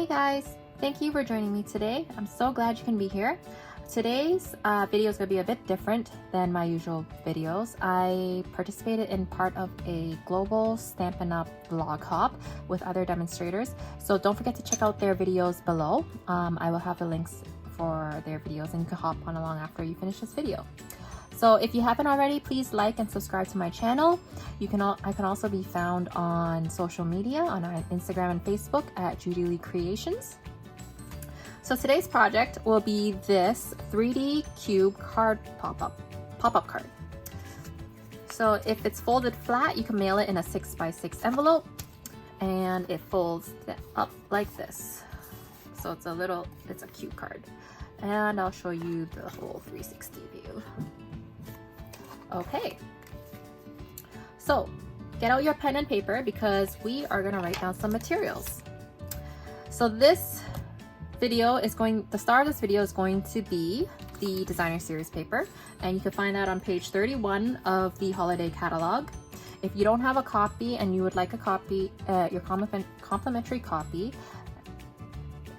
guys, thank you for joining me today. I'm so glad you can be here. Today's video is going to be a bit different than my usual videos. I participated in part of a global Stampin' Up! Vlog hop with other demonstrators, so don't forget to check out their videos below. I will have the links for their videos and you can hop on along after you finish this video. So if you haven't already, please like and subscribe to my channel. I can also be found on social media on Instagram and Facebook at Judy Lee Creations. So today's project will be this 3D cube card pop-up card. So if it's folded flat, you can mail it in a 6x6 envelope, and it folds up like this. So it's a cube card, and I'll show you the whole 360 view. Okay, so get out your pen and paper because we are going to write down some materials. So this video is the star of this video is going to be the designer series paper, and you can find that on page 31 of the holiday catalog. If you don't have a copy and you would like a copy, your complimentary copy,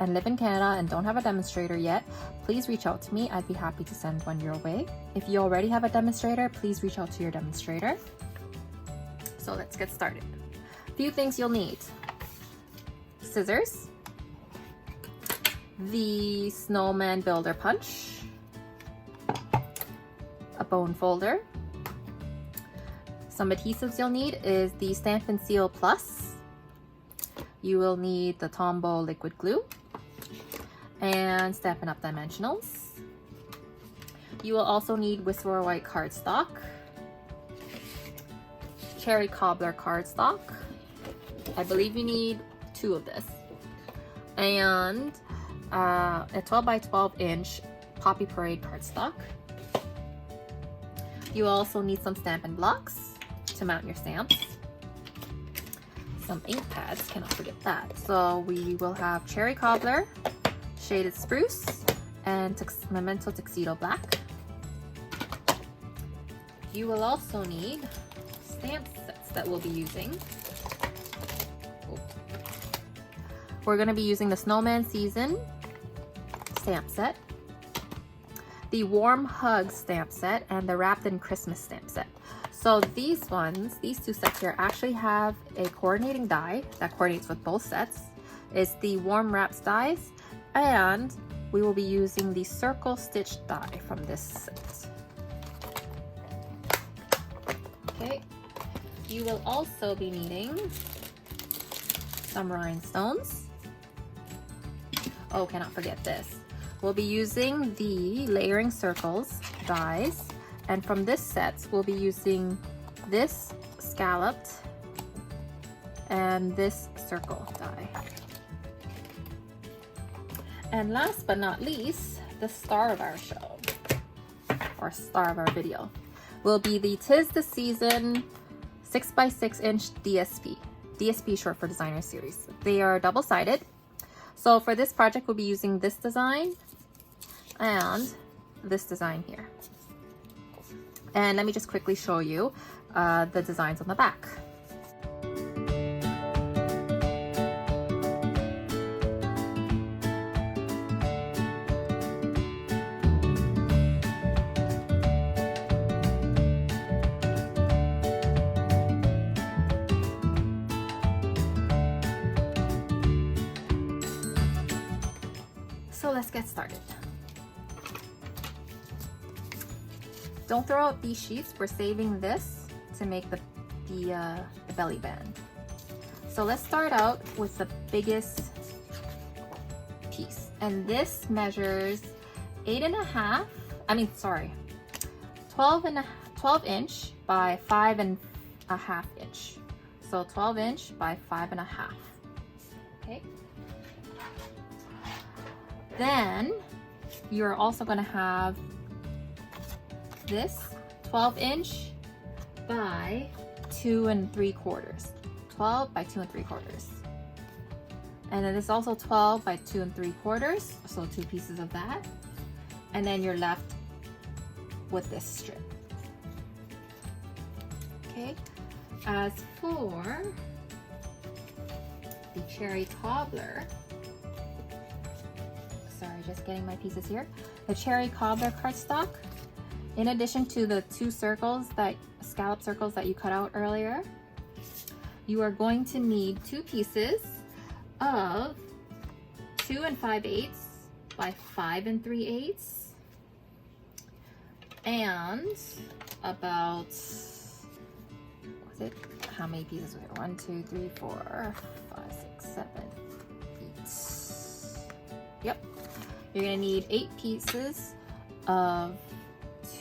and live in Canada and don't have a demonstrator yet, please reach out to me. I'd be happy to send one your way. If you already have a demonstrator, please reach out to your demonstrator. So let's get started. A few things you'll need: scissors, the snowman builder punch, a bone folder. Some adhesives you'll need is the Stampin' Seal Plus. You will need the Tombow liquid glue and Stampin' Up! Dimensionals. You will also need Whisper White cardstock, Cherry Cobbler cardstock. I believe you need 2 of this, and a 12 by 12 inch Poppy Parade cardstock. You also need some Stampin' Blocks to mount your stamps. Some ink pads, cannot forget that. So we will have Cherry Cobbler, Shaded Spruce, and Memento Tuxedo Black. You will also need stamp sets that we'll be using. We're going to be using the Snowman Season stamp set, the Warm Hug stamp set, and the Wrapped in Christmas stamp set. So these 2 sets here actually have a coordinating die that coordinates with both sets. It's the Warm Wraps dies, and we will be using the Circle Stitch die from this set. Okay, you will also be needing some rhinestones. Oh, cannot forget this. We'll be using the Layering Circles dies, and from this set we'll be using this scalloped and this circle die. And last but not least, the star of our show, or star of our video, will be the 'Tis the Season 6x6 inch DSP. DSP short for Designer Series. They are double-sided. So for this project, we'll be using this design and this design here. And let me just quickly show you the designs on the back. So let's get started. Don't throw out these sheets. We're saving this to make the belly band. So let's start out with the biggest piece, and this measures 12 inch by 5.5 inch. So 12 inch by 5.5. Okay. Then you're also going to have this 12 inch by 2 3/4. 12 by 2 3/4. And then this is also 12 by 2 3/4, so 2 pieces of that. And then you're left with this strip. Okay, as for the Cherry Cobbler, just getting my pieces here. The cherry cobbler cardstock. In addition to the two scallop circles that you cut out earlier, you are going to need 2 pieces of 2 5/8 by 5 3/8, and about, how many pieces was it? 1, 2, 3, 4, 5, 6, 7, 8. Yep. You're gonna need 8 pieces of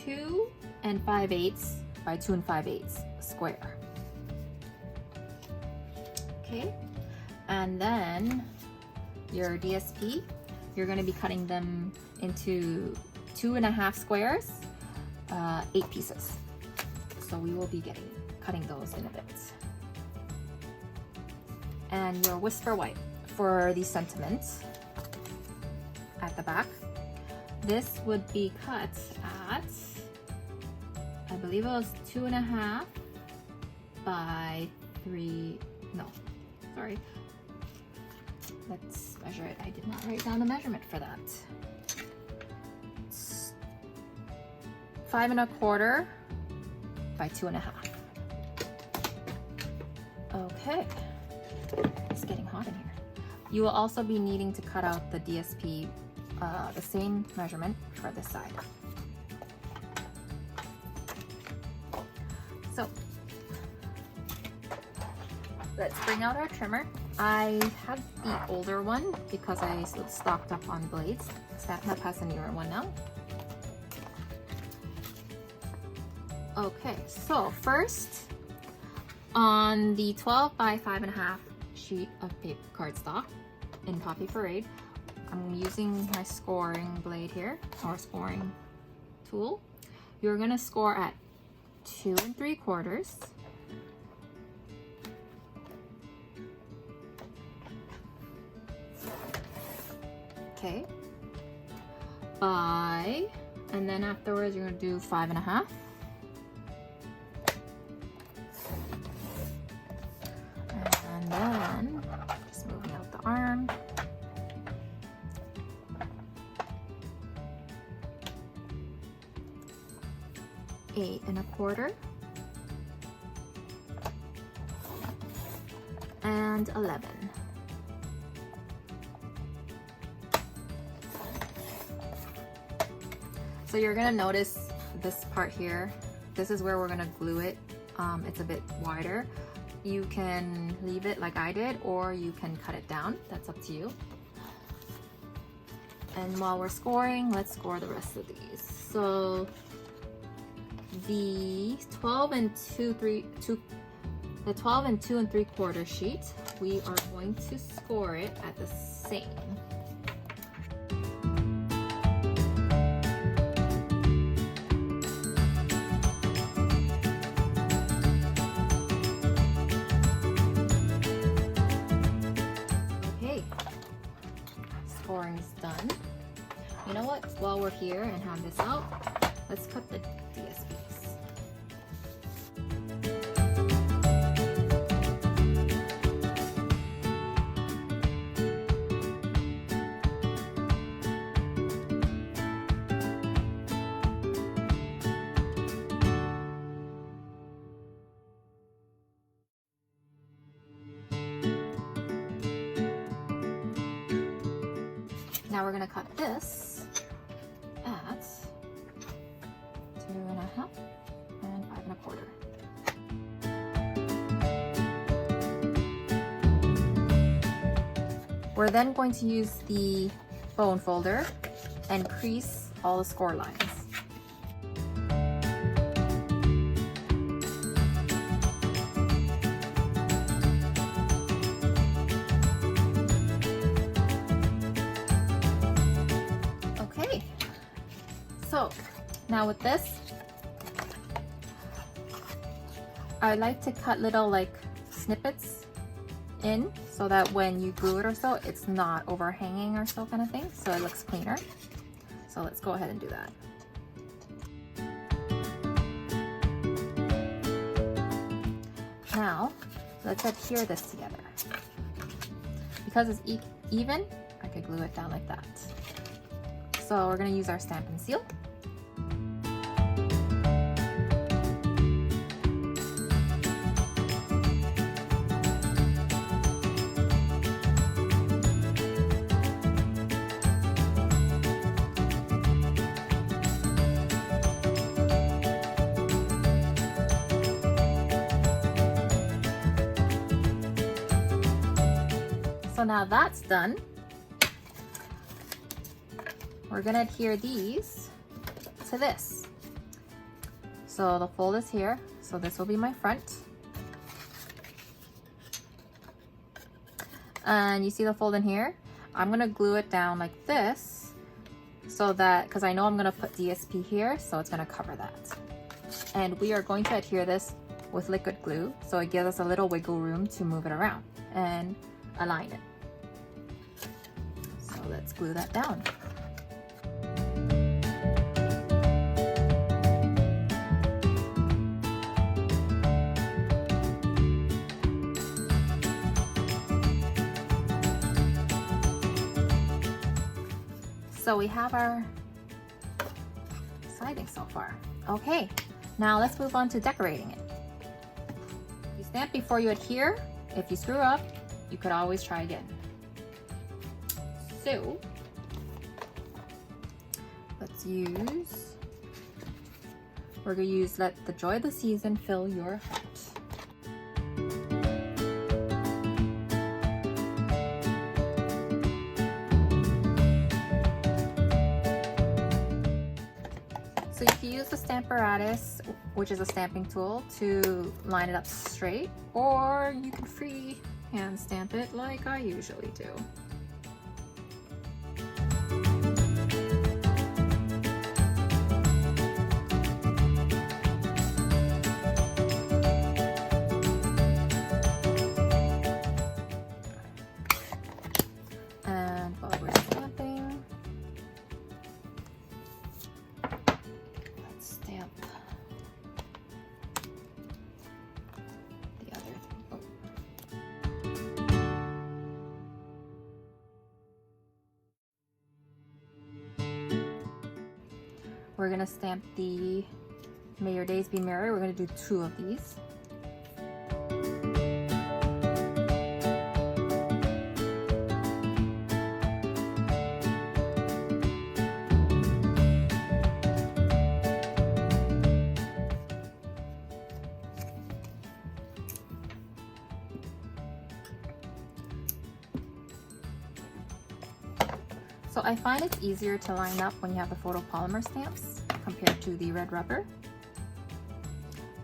2 5/8 by 2 5/8 square. Okay. And then your DSP, you're gonna be cutting them into 2 1/2 squares, 8 pieces. So we will be cutting those in a bit. And your Whisper White for the sentiments at the back. This would be cut at, I believe it was 2 1/2 by 3, no, sorry. Let's measure it. I did not write down the measurement for that. It's 5 1/4 by 2 1/2. Okay, it's getting hot in here. You will also be needing to cut out the DSP, the same measurement for this side. So let's bring out our trimmer. I have the older one because I stocked up on blades. Snap has a newer one now. Okay, so first, on the 12 by 5 1/2 sheet of paper cardstock in Poppy Parade, I'm using my scoring blade here, or scoring tool. You're gonna score at 2 3/4. Okay, and then afterwards you're gonna do 5 1/2. And then just moving out the arm. Eight 1/4 and 11. So you're gonna notice this part here. This is where we're gonna glue it. It's a bit wider. You can leave it like I did, or you can cut it down. That's up to you. And while we're scoring, let's score the rest of these. So the 12 and 2 3/4 sheet, we are going to score it at the same. Okay, scoring's done. You know what? While we're here and have this out, let's cut the DSPs. Now we're gonna cut this at 2 1/2 and 5 1/4. We're then going to use the bone folder and crease all the score lines. Okay, so now with this, I like to cut little snippets in so that when you glue it or so, it's not overhanging or so kind of thing, so it looks cleaner. So let's go ahead and do that. Now let's adhere this together. Because it's even, I could glue it down like that. So we're gonna use our stamp and seal. So now that's done, we're gonna adhere these to this. So the fold is here, so this will be my front. And you see the fold in here? I'm gonna glue it down like this, so that, because I know I'm gonna put DSP here, so it's gonna cover that. And we are going to adhere this with liquid glue, so it gives us a little wiggle room to move it around and align it. So let's glue that down. So we have our siding so far. Okay, now let's move on to decorating it. You stamp before you adhere. If you screw up, you could always try again. So we're gonna use Let the Joy of the Season Fill Your Heart. So you can use the Stamparatus, which is a stamping tool, to line it up straight, or you can free hand stamp it like I usually do. And while we're stamping, let's stamp the other thing. Oh. We're gonna stamp the May Your Days Be Merry. We're gonna do 2 of these. So I find it's easier to line up when you have the photopolymer stamps compared to the red rubber.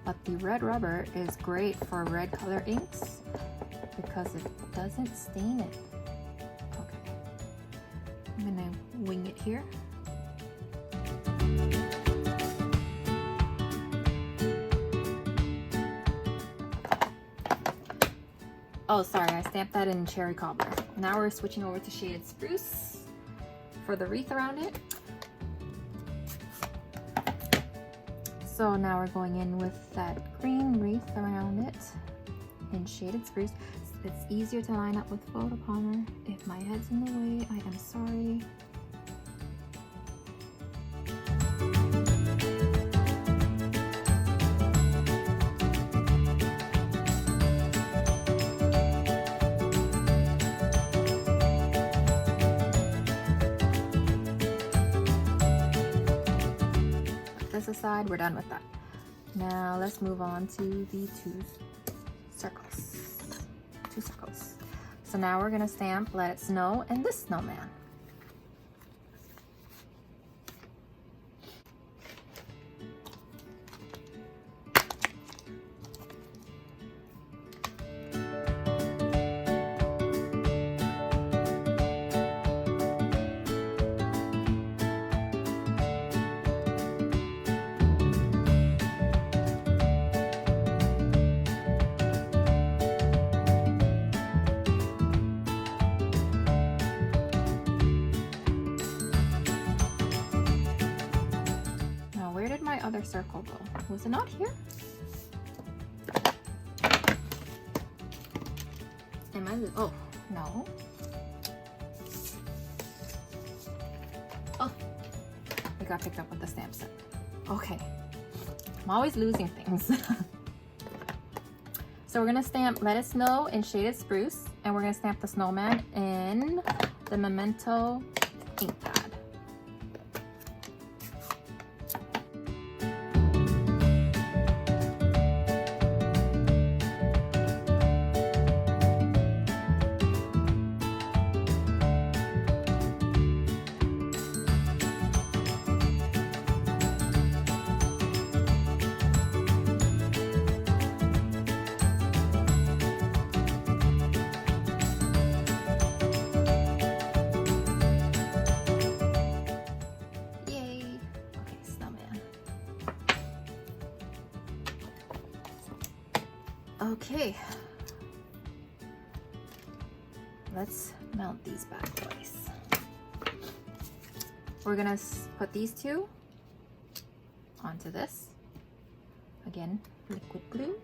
But the red rubber is great for red color inks because it doesn't stain it. Okay, I'm gonna wing it here. Oh, sorry, I stamped that in Cherry Cobbler. Now we're switching over to Shaded Spruce for the wreath around it. So now we're going in with that green wreath around it in Shaded Spruce. It's easier to line up with photopolymer. If my head's in the way, I am sorry. This aside, we're done with that. Now let's move on to the 2 circles. 2 circles. So now we're gonna stamp Let It Snow and this snowman. Other circle go? Was it not here? Am I? Oh, no. Oh, got picked up with the stamp set. Okay, I'm always losing things. So we're gonna stamp Let It Snow in Shaded Spruce, and we're gonna stamp the snowman in the Memento ink pad. Okay, let's mount these bad boys. We're gonna put these two onto this. Again, liquid glue.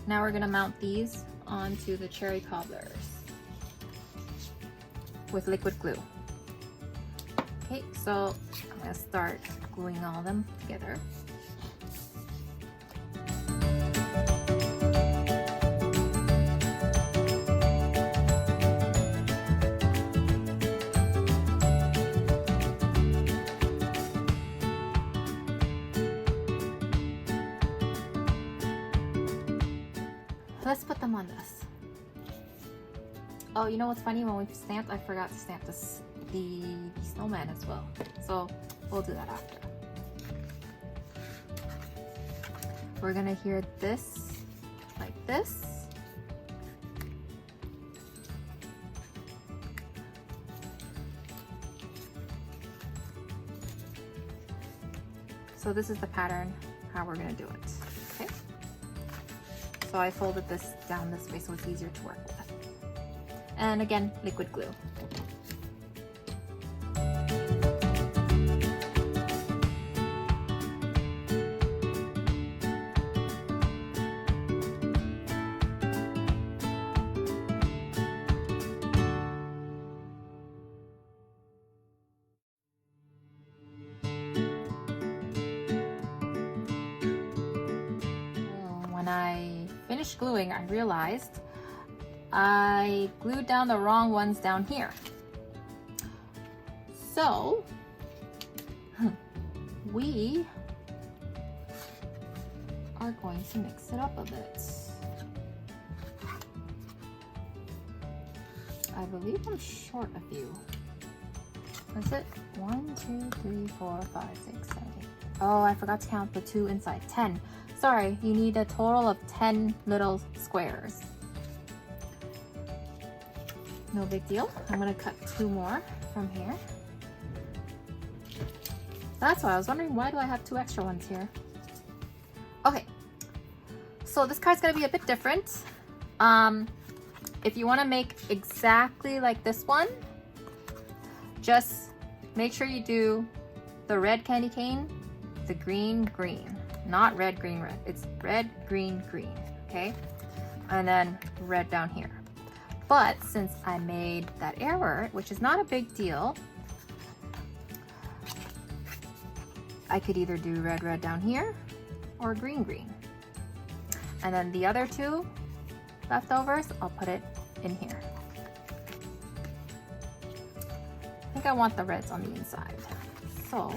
Now we're gonna mount these onto the cherry cobblers with liquid glue. Okay, so I'm gonna start gluing all of them together. Let's put them on this. Oh, you know what's funny? When we stamped, I forgot to stamp the snowman as well. So we'll do that after. We're gonna hear this like this. So this is the pattern, how we're gonna do it, okay? So I folded this down this way so it's easier to work with. And again, liquid glue. When I finished gluing, I realized I glued down the wrong ones down here. So we are going to mix it up a bit. I believe I'm short a few. Is it 1, 2, 3, 4, 5, 6, 7, 8? Oh, I forgot to count the 2 inside. 10. Sorry, you need a total of 10 little squares. No big deal. I'm gonna cut 2 more from here. That's why I was wondering, why do I have 2 extra ones here? Okay, so this card's gonna be a bit different. If you wanna make exactly like this one, just make sure you do the red candy cane, the green, green. Not red, green, red. It's red, green, green, okay? And then red down here. But since I made that error, which is not a big deal, I could either do red, red down here or green, green. And then the other 2 leftovers, I'll put it in here. I think I want the reds on the inside. So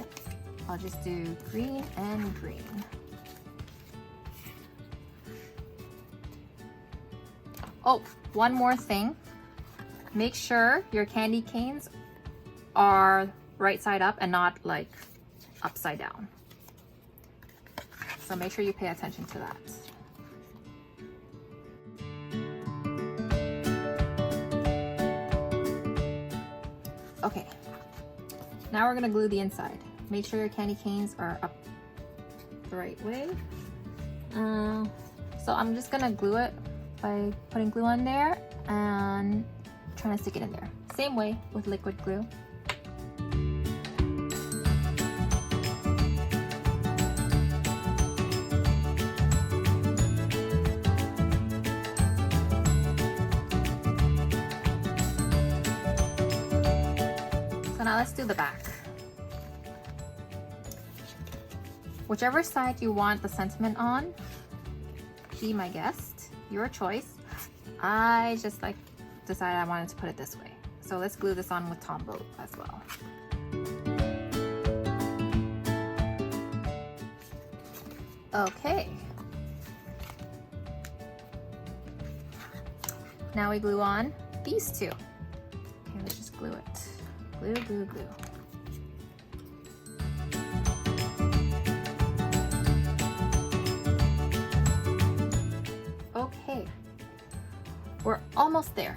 I'll just do green and green. Oh, one more thing. Make sure your candy canes are right side up and not like upside down. So make sure you pay attention to that. Okay, now we're gonna glue the inside. Make sure your candy canes are up the right way. So I'm just gonna glue it by putting glue on there and trying to stick it in there. Same way with liquid glue. So now let's do the back. Whichever side you want the sentiment on, be my guest, your choice. I just decided I wanted to put it this way. So let's glue this on with Tombow as well. Okay. Now we glue on these two. Okay, let's just glue it. Glue, glue, glue. Okay, we're almost there.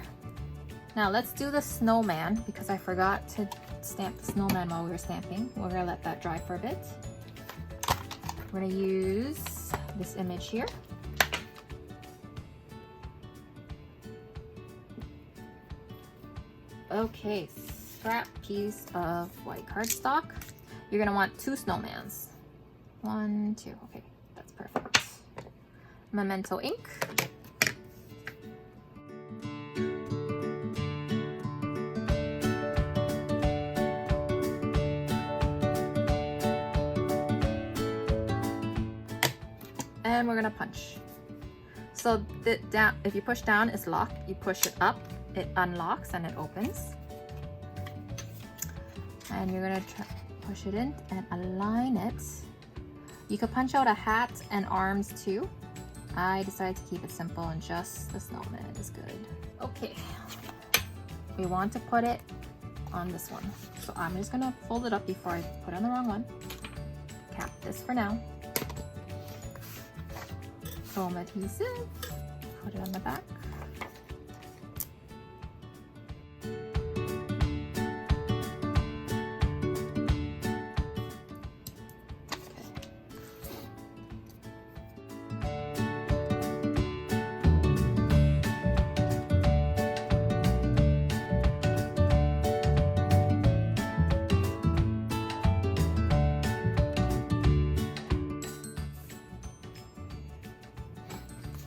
Now let's do the snowman because I forgot to stamp the snowman while we were stamping. We're gonna let that dry for a bit. We're gonna use this image here. Okay, scrap piece of white cardstock. You're gonna want 2 snowmans. 1, 2, okay, that's perfect. Memento ink. And we're gonna punch. So if you push down, it's locked. You push it up, it unlocks and it opens. And you're gonna push it in and align it. You could punch out a hat and arms too. I decided to keep it simple and just the snowman is good. Okay, we want to put it on this one. So I'm just gonna fold it up before I put on the wrong one. Cap this for now. Foam adhesive, put it on the back.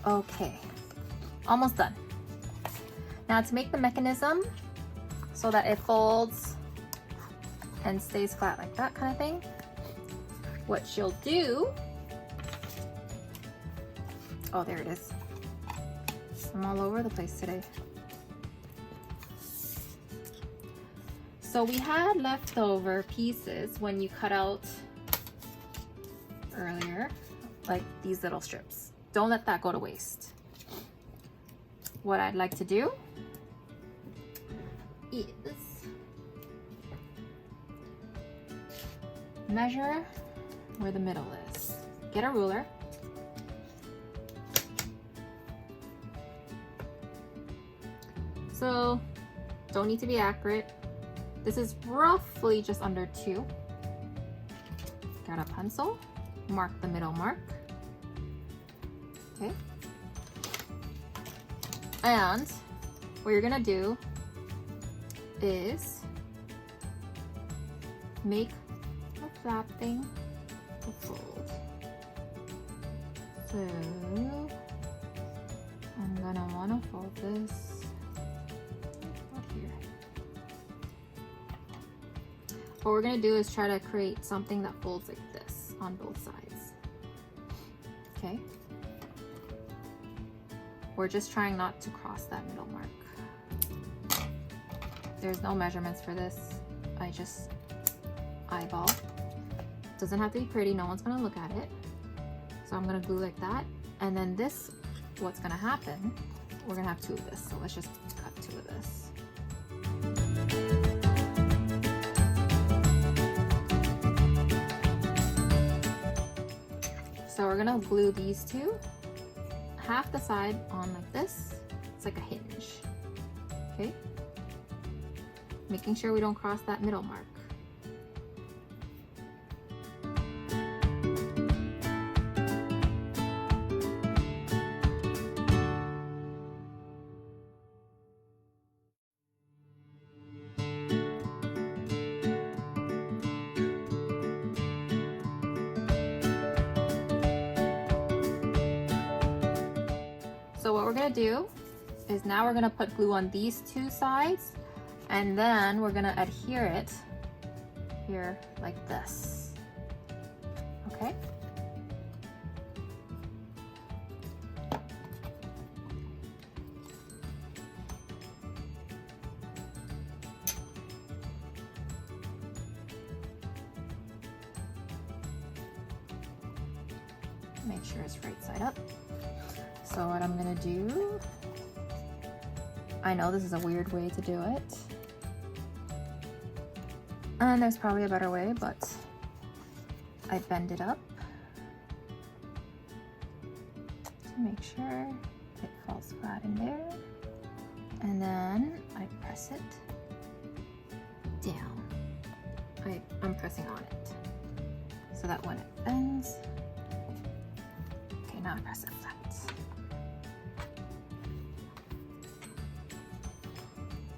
Okay, almost done. Now to make the mechanism so that it folds and stays flat like that kind of thing, what you'll do, oh there it is, I'm all over the place today. So we had leftover pieces when you cut out earlier, like these little strips. Don't let that go to waste. What I'd like to do is measure where the middle is. Get a ruler. So, don't need to be accurate. This is roughly just under 2. Got a pencil, mark the middle mark. Okay. And what you're gonna do is make a flap thing to fold. So I'm gonna wanna fold this up here. What we're gonna do is try to create something that folds like this on both sides. Okay. We're just trying not to cross that middle mark. There's no measurements for this. I just eyeball. Doesn't have to be pretty, no one's gonna look at it. So I'm gonna glue like that. And then this, what's gonna happen, we're gonna have 2 of this. So let's just cut 2 of this. So we're gonna glue these 2. Half the side on like this. It's like a hinge. Okay? Making sure we don't cross that middle mark. gonna do is now we're gonna put glue on these two sides, and then we're gonna adhere it here like this. Okay? Make sure it's right side up. So what I'm gonna do, I know this is a weird way to do it, and there's probably a better way, but I bend it up to make sure it falls flat in there, and then I press it down. I'm pressing on it so that when it bends, okay, now I press it flat.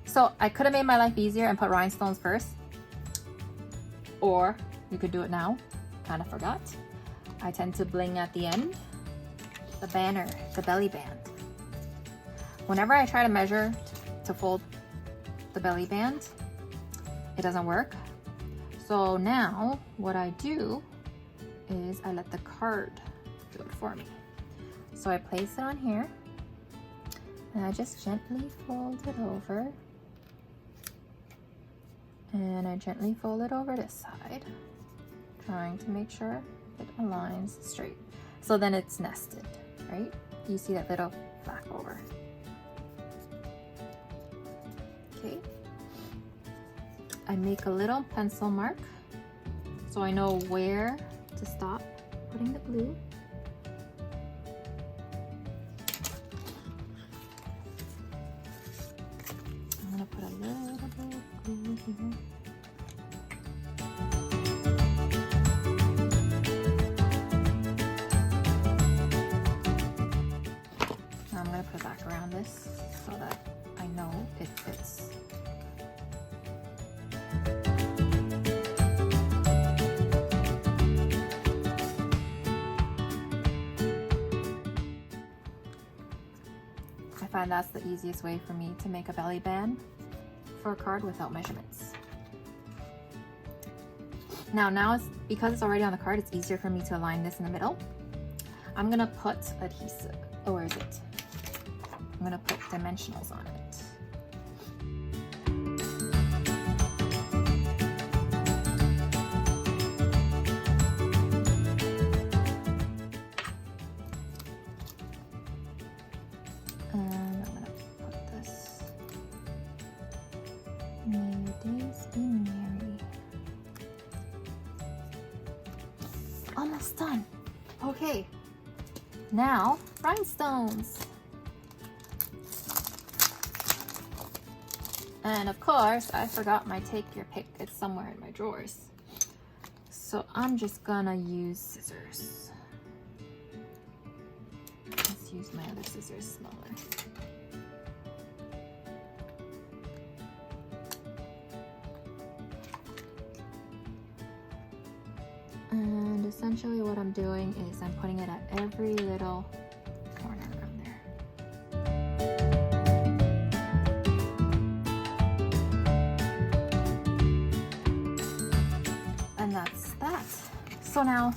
So I could have made my life easier and put rhinestones first, or you could do it now. Kind of forgot. I tend to bling at the end. The banner, the belly band. Whenever I try to measure to fold the belly band, it doesn't work. So now what I do is I let the card do it for me. So I place it on here and I just gently fold it over. And I gently fold it over this side, trying to make sure it aligns straight. So then it's nested, right? You see that little flap over. Okay. I make a little pencil mark so I know where to stop putting the glue. I'm gonna put a little bit of glue here. Now I'm gonna put it back around this so that I know it fits. I find that's the easiest way for me to make a belly band for a card without measurements. Now it's because it's already on the card, it's easier for me to align this in the middle. I'm gonna put adhesive. Oh, where is it? I'm gonna put dimensionals on it. And I'm gonna put this. May your days be merry. Almost done. Okay. Now, rhinestones. And of course, I forgot my take your pick. It's somewhere in my drawers. So I'm just gonna use scissors. Let's use my other scissors smaller. And essentially what I'm doing is I'm putting it at every little corner around there. And that's that. So now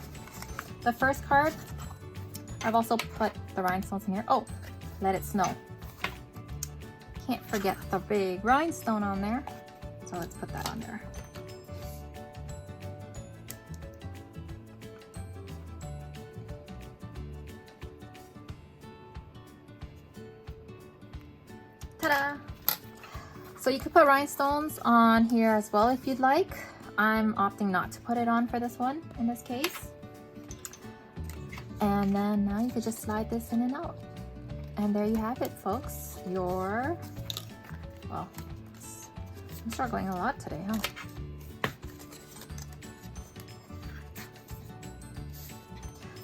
the first card, I've also put the rhinestones in here. Oh, let it snow. Can't forget the big rhinestone on there. So let's put that on there. Ta-da! So you could put rhinestones on here as well if you'd like. I'm opting not to put it on for this one, in this case. And then now you could just slide this in and out. And there you have it, folks. Your, well, I'm struggling a lot today, huh?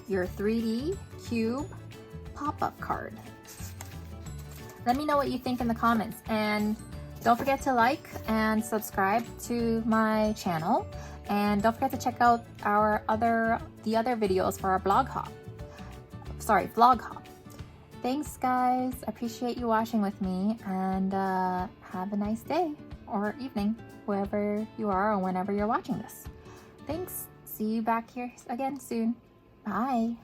Your 3D cube pop-up card. Let me know what you think in the comments, and don't forget to like and subscribe to my channel, and don't forget to check out the other videos for our vlog hop. Thanks, guys. Appreciate you watching with me, and have a nice day or evening, wherever you are or whenever you're watching this. Thanks. See you back here again soon. Bye.